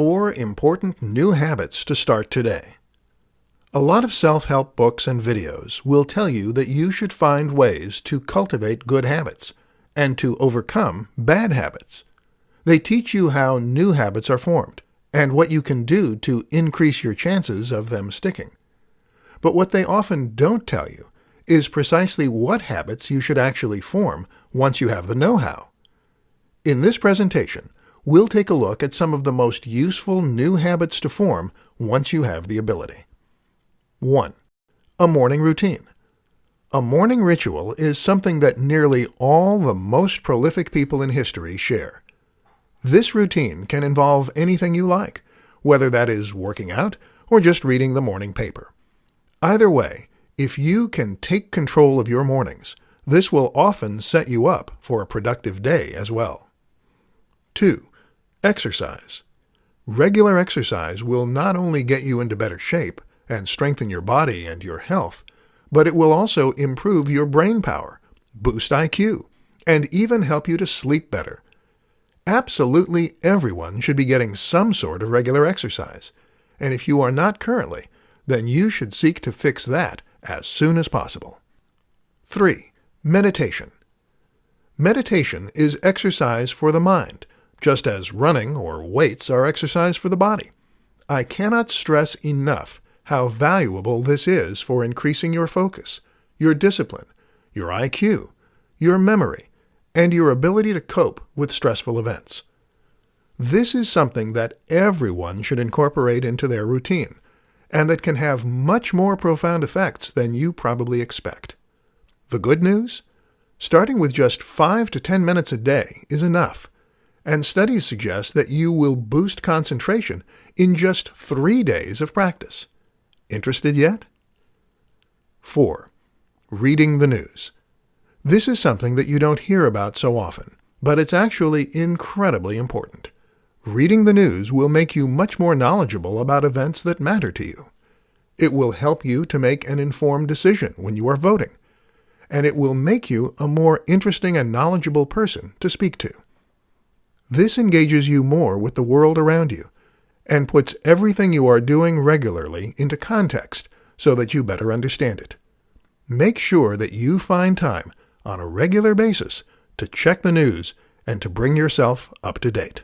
4 important new habits to start today. A lot of self-help books and videos will tell you that you should find ways to cultivate good habits and to overcome bad habits. They teach you how new habits are formed and what you can do to increase your chances of them sticking. But what they often don't tell you is precisely what habits you should actually form once you have the know-how. In this presentation, we'll take a look at some of the most useful new habits to form once you have the ability. 1. A morning routine. A morning ritual is something that nearly all the most prolific people in history share. This routine can involve anything you like, whether that is working out or just reading the morning paper. Either way, if you can take control of your mornings, this will often set you up for a productive day as well. 2. Exercise. Regular exercise will not only get you into better shape and strengthen your body and your health, but it will also improve your brain power, boost IQ, and even help you to sleep better. Absolutely everyone should be getting some sort of regular exercise, and if you are not currently, then you should seek to fix that as soon as possible. 3. Meditation. Meditation is exercise for the mind, just as running or weights are exercise for the body. I cannot stress enough how valuable this is for increasing your focus, your discipline, your IQ, your memory, and your ability to cope with stressful events. This is something that everyone should incorporate into their routine, and that can have much more profound effects than you probably expect. The good news? Starting with just 5 to 10 minutes a day is enough, and studies suggest that you will boost concentration in just 3 days of practice. Interested yet? 4. Reading the news. This is something that you don't hear about so often, but it's actually incredibly important. Reading the news will make you much more knowledgeable about events that matter to you. It will help you to make an informed decision when you are voting, and it will make you a more interesting and knowledgeable person to speak to. This engages you more with the world around you and puts everything you are doing regularly into context so that you better understand it. Make sure that you find time on a regular basis to check the news and to bring yourself up to date.